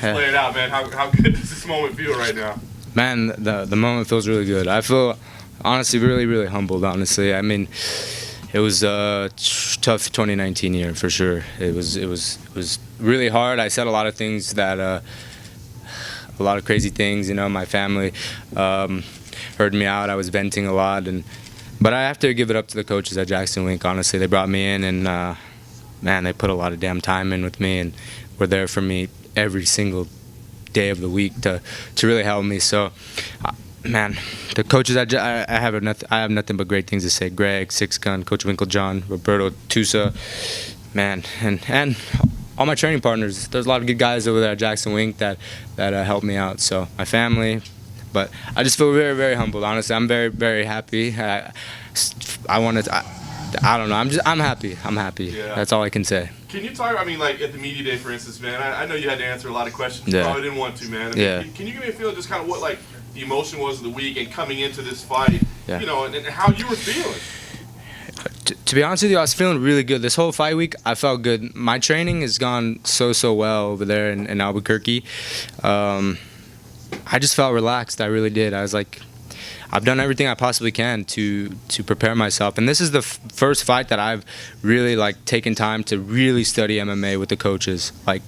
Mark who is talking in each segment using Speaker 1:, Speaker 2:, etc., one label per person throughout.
Speaker 1: Lay it out, man. How good does this moment feel right now?
Speaker 2: Man, the moment feels really good. I feel honestly really humbled. Honestly, I mean, it was a tough 2019 year for sure. It was really hard. I said a lot of things that a lot of crazy things. You know, my family heard me out. I was venting a lot, but I have to give it up to the coaches at JacksonWink. Honestly, they brought me in and man, they put a lot of damn time in with me and were there for me every single day of the week to really help me. So, man, the coaches I have nothing but great things to say. Greg, Six Gun, Coach Winklejohn, Roberto, Tusa, man, and all my training partners. There's a lot of good guys over there at JacksonWink that helped me out. So my family, but I just feel very humbled. Honestly, I'm very happy. I don't know. I'm happy. Yeah. That's all I can say.
Speaker 1: Can you talk? I mean, like at the media day, for instance, man. I know you had to answer a lot of questions. You probably didn't want to, man. I mean, Can you give me a feeling just kind of what like the emotion was of the week and coming into this fight?
Speaker 2: Yeah.
Speaker 1: You know, and how you were feeling.
Speaker 2: To be honest with you, I was feeling really good. This whole fight week, I felt good. My training has gone so well over there in Albuquerque. I just felt relaxed. I really did. I was like, I've done everything I possibly can to prepare myself, and this is the first fight that I've really like taken time to really study MMA with the coaches. Like,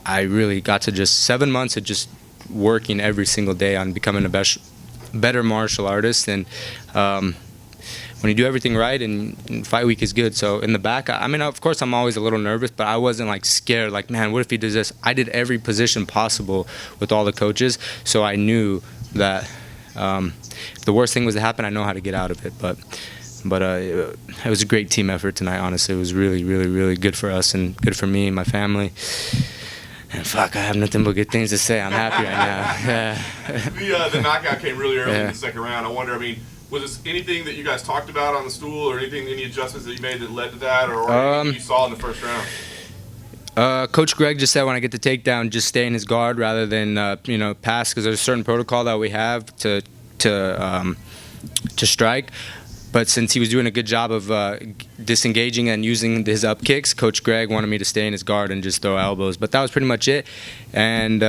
Speaker 2: I really got to just 7 months of just working every single day on becoming a better martial artist, and when you do everything right, and fight week is good. So in the back, I mean, of course, I'm always a little nervous, but I wasn't like scared. Like, man, what if he does this? I did every position possible with all the coaches, so I knew that. If the worst thing was to happen, I know how to get out of it. But it was a great team effort tonight. Honestly, it was really good for us and good for me and my family. And fuck, I have nothing but good things to say. I'm happy right
Speaker 1: now. The knockout came really early in the second round. I wonder, I mean, was this anything that you guys talked about on the stool, or any adjustments that you made that led to that, or anything you saw in the first round?
Speaker 2: Coach Greg just said when I get the takedown, just stay in his guard rather than pass, because there's a certain protocol that we have to strike. But since he was doing a good job of disengaging and using his up kicks, Coach Greg wanted me to stay in his guard and just throw elbows. But that was pretty much it, and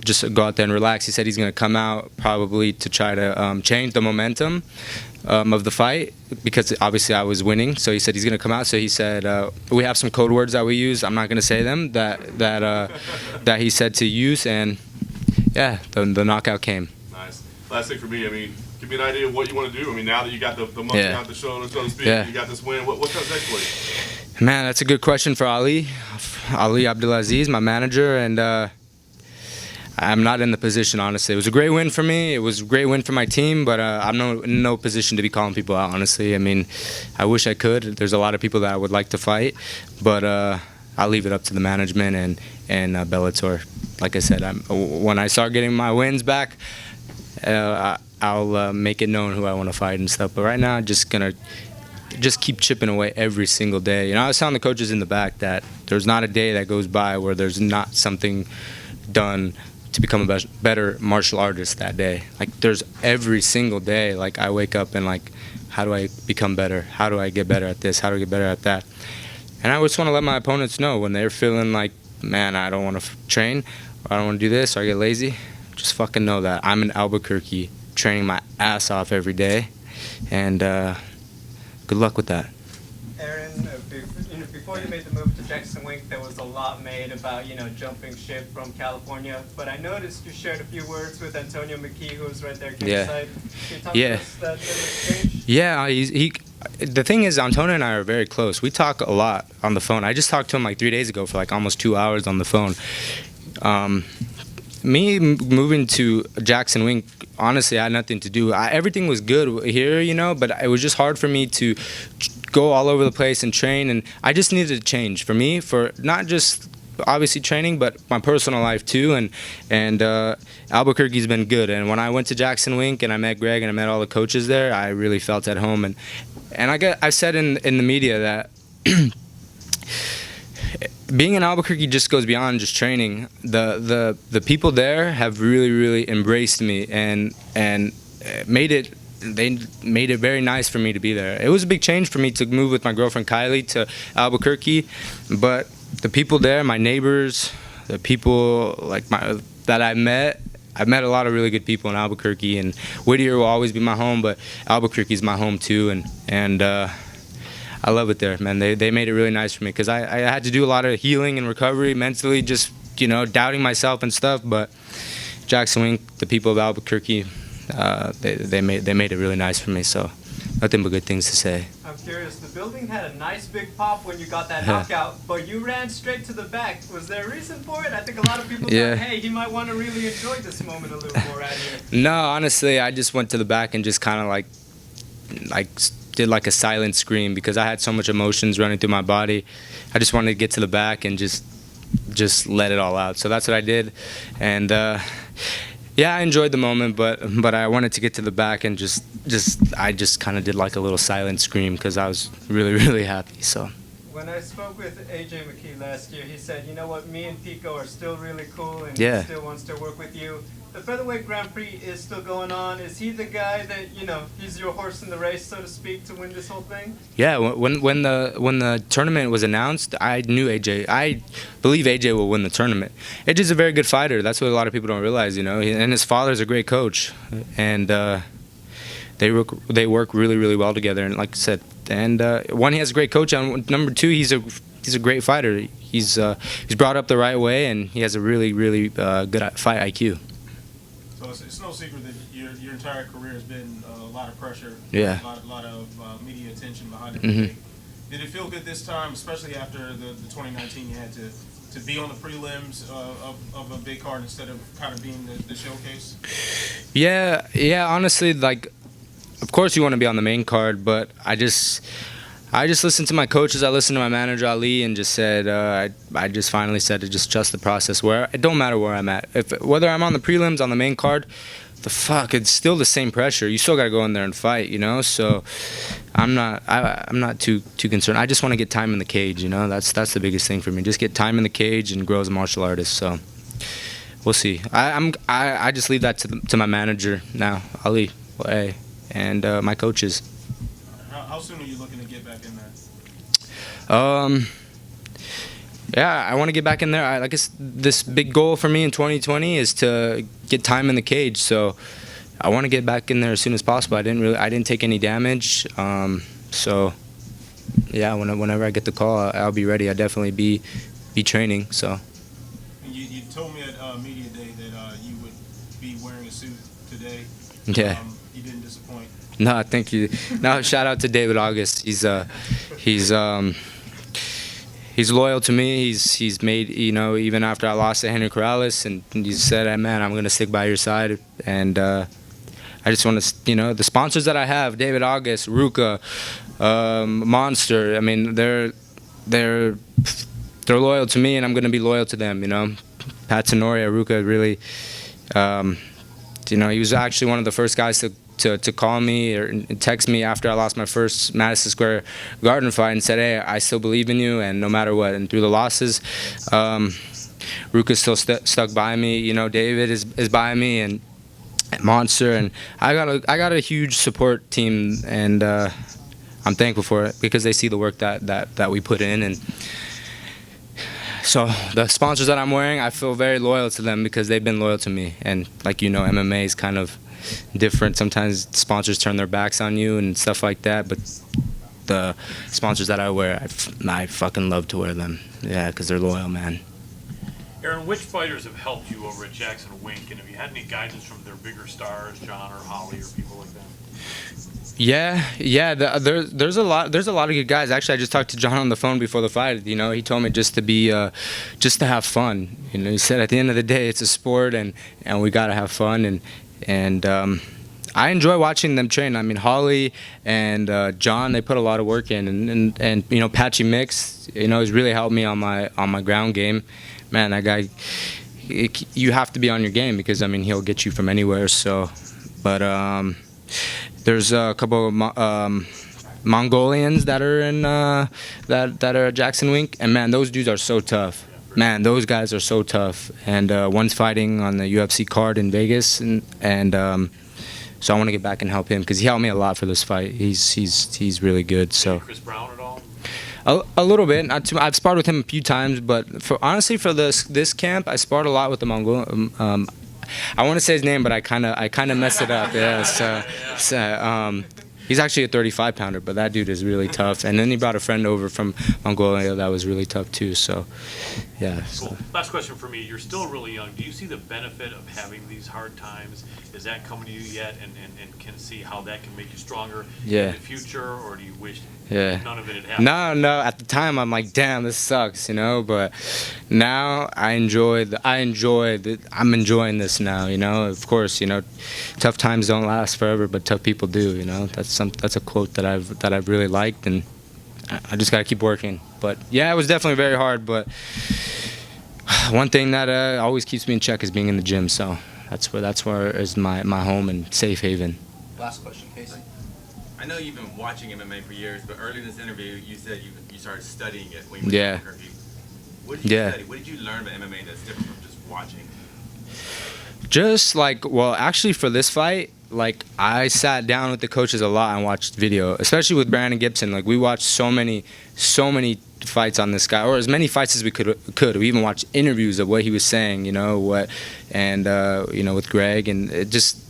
Speaker 2: just go out there and relax. He said he's going to come out probably to try to change the momentum of the fight, because obviously I was winning. So he said he's going to come out. So he said we have some code words that we use. I'm not going to say them that he said to use, and yeah, the knockout came.
Speaker 1: Nice. Last thing for me, I mean, give me an idea of what you want to do. I mean, now that you got the monkey out the shoulder, so to speak, you got this win. What comes next for you?
Speaker 2: Man, that's a good question for Ali Abdulaziz, my manager, and I'm not in the position, honestly. It was a great win for me. It was a great win for my team, but I'm in no position to be calling people out, honestly. I mean, I wish I could. There's a lot of people that I would like to fight, but I'll leave it up to the management and Bellator. Like I said, when I start getting my wins back, I'll make it known who I want to fight and stuff. But right now, I'm just going to keep chipping away every single day. You know, I was telling the coaches in the back that there's not a day that goes by where there's not something done to become a better martial artist that day. Like, there's every single day, like, I wake up and, like, how do I become better? How do I get better at this? How do I get better at that? And I just want to let my opponents know when they're feeling like, man, I don't want to train, or I don't want to do this, or I get lazy, just fucking know that I'm in Albuquerque training my ass off every day, and good luck with that.
Speaker 3: Aaron, before you made the move to JacksonWink, there was a lot made about, jumping ship from California. But I noticed you shared a few words with Antonio McKee, who was right there kingside. Can you talk to us that exchange?
Speaker 2: Yeah, the thing is, Antonio and I are very close. We talk a lot on the phone. I just talked to him like 3 days ago for like almost 2 hours on the phone. Me moving to JacksonWink, honestly, I had nothing to do. Everything was good here, but it was just hard for me to go all over the place and train, and I just needed a change for me, for not just obviously training, but my personal life too. And Albuquerque's been good. And when I went to JacksonWink and I met Greg and I met all the coaches there, I really felt at home. And I said in the media that being in Albuquerque just goes beyond just training. The people there have really embraced me and made it very nice for me to be there. It was a big change for me to move with my girlfriend Kylie to Albuquerque, but the people there, my neighbors, the people like that I met. I've met a lot of really good people in Albuquerque, and Whittier will always be my home, but Albuquerque is my home too, and I love it there, man. They made it really nice for me because I had to do a lot of healing and recovery mentally, just doubting myself and stuff. But JacksonWink, the people of Albuquerque, they made it really nice for me. So nothing but good things to say.
Speaker 3: I'm curious. The building had a nice big pop when you got that knockout, but you ran straight to the back. Was there a reason for it? I think a lot of people thought, hey, he might want to really enjoy this moment a little more out here.
Speaker 2: No, honestly, I just went to the back and just kind of like did like a silent scream because I had so much emotions running through my body. I just wanted to get to the back and just let it all out. So that's what I did, and yeah, I enjoyed the moment, but I wanted to get to the back and I just kind of did like a little silent scream because I was really happy. So
Speaker 3: when I spoke with AJ McKee last year, he said, you know what, me and Pico are still really cool, and he still wants to work with you. The featherweight Grand Prix is still going on. Is he the guy that, he's your horse in the race, so to speak, to win this whole thing? Yeah,
Speaker 2: when the tournament was announced, I knew AJ. I believe AJ will win the tournament. AJ's a very good fighter. That's what a lot of people don't realize, And his father's a great coach, and they work really well together. And like I said, and one, he has a great coach, and number two, he's a great fighter. He's brought up the right way, and he has a really good fight IQ.
Speaker 4: So it's no secret that your entire career has been a lot of pressure,
Speaker 2: a
Speaker 4: lot of media attention behind it. Did it feel good this time, especially after the 2019 you had to be on the prelims of a big card instead of kind of being the showcase?
Speaker 2: Yeah, honestly, like, of course you want to be on the main card, but I just listened to my coaches. I listened to my manager Ali, and just said I just finally said to just trust the process. Where it don't matter where I'm at, whether I'm on the prelims, on the main card, it's still the same pressure. You still got to go in there and fight, So I'm not too concerned. I just want to get time in the cage, That's the biggest thing for me. Just get time in the cage and grow as a martial artist. So we'll see. I just leave that to my manager now, Ali, and my coaches.
Speaker 4: How soon are you looking to get back in there?
Speaker 2: Yeah, I want to get back in there. I guess this big goal for me in 2020 is to get time in the cage. So I want to get back in there as soon as possible. I didn't take any damage. So yeah, whenever I get the call, I'll be ready. I'll definitely be training. So.
Speaker 4: You told me at media day that you would be wearing a suit today.
Speaker 2: Yeah.
Speaker 4: You didn't disappoint.
Speaker 2: No, thank you. No, shout out to David August. He's loyal to me. He's made, even after I lost to Henry Corrales, and he said, hey, man, I'm going to stick by your side. And I just want to, the sponsors that I have, David August, Ruka, Monster, I mean, they're loyal to me, and I'm going to be loyal to them, Pat Tenoria, Ruka, really, he was actually one of the first guys to call me or text me after I lost my first Madison Square Garden fight and said, hey, I still believe in you, and no matter what. And through the losses, Ruka's still stuck by me. David is by me, and Monster, and I got a huge support team, and I'm thankful for it because they see the work that we put in. And so the sponsors that I'm wearing, I feel very loyal to them because they've been loyal to me. And like MMA is kind of different. Sometimes sponsors turn their backs on you and stuff like that, but the sponsors that I wear, I fucking love to wear them. Yeah, because they're loyal, man.
Speaker 5: Aaron, which fighters have helped you over at JacksonWink, and have you had any guidance from their bigger stars, John or Holly or people like that?
Speaker 2: Yeah. There's a lot of good guys. Actually, I just talked to John on the phone before the fight. He told me just to have fun. He said at the end of the day, it's a sport, and we gotta have fun. And I enjoy watching them train. I mean, Holly and John, they put a lot of work in, and Patchy Mix, he's really helped me on my ground game. Man, that guy, you have to be on your game because he'll get you from anywhere. So, but there's a couple of Mongolians that are in that are at JacksonWink, and man, those dudes are so tough. Man, those guys are so tough, and one's fighting on the UFC card in Vegas, and so I want to get back and help him because he helped me a lot for this fight. He's really good. So.
Speaker 5: Chris Brown at all?
Speaker 2: A little bit. Not too. I've sparred with him a few times, but honestly, for this camp, I sparred a lot with the Mongolian. I want to say his name, but I kind of messed it up. Yeah. He's actually a 35 pounder, but that dude is really tough. And then he brought a friend over from Mongolia that was really tough too. So, yeah.
Speaker 5: Cool.
Speaker 2: So.
Speaker 5: Last question for me. You're still really young. Do you see the benefit of having these hard times? Is that coming to you yet, and can see how that can make you stronger in the future, or do you wish none of it had happened?
Speaker 2: No. At the time, I'm like, damn, this sucks, you know. But now I'm enjoying this now, you know. Of course, you know, tough times don't last forever, but tough people do, you know. That's a quote that I've really liked, and I just gotta keep working. But yeah, it was definitely very hard. But one thing that always keeps me in check is being in the gym. So that's where is my home and safe haven.
Speaker 6: Last question, Casey. I know you've been watching MMA for years, but earlier in this interview, you said you started studying it when you went to Albuquerque. What did you study? What did you learn about MMA that's different from just watching?
Speaker 2: Just like, well, actually for this fight, like I sat down with the coaches a lot and watched video, especially with Brandon Gibson. Like we watched so many fights on this guy, or as many fights as we could. We even watched interviews of what he was saying, you know, you know, with Greg, and it just.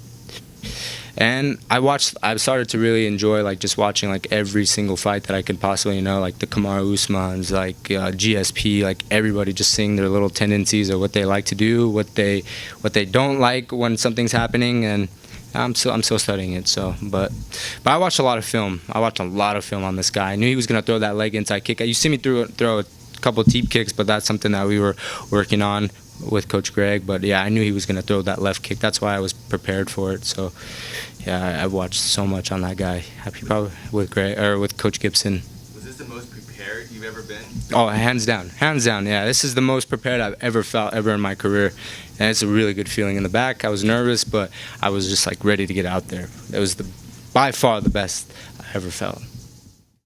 Speaker 2: And I started to really enjoy like just watching like every single fight that I could possibly, you know, like the Kamaru Usmans, like GSP, like everybody just seeing their little tendencies or what they like to do, what they don't like when something's happening, and I'm still studying it. So, but I watched a lot of film. I watched a lot of film on this guy. I knew he was gonna throw that leg inside kick. You see me throw a couple of teep kicks, but that's something that we were working on with Coach Greg. But yeah, I knew he was going to throw that left kick. That's why I was prepared for it. So yeah, I've watched so much on that guy. Probably with Greg or with Coach Gibson.
Speaker 6: Was this the most prepared you've ever been?
Speaker 2: Oh, hands down. Yeah, this is the most prepared I've ever felt in my career, and it's a really good feeling in the back. I was nervous, but I was just like ready to get out there. It was by far the best I ever felt.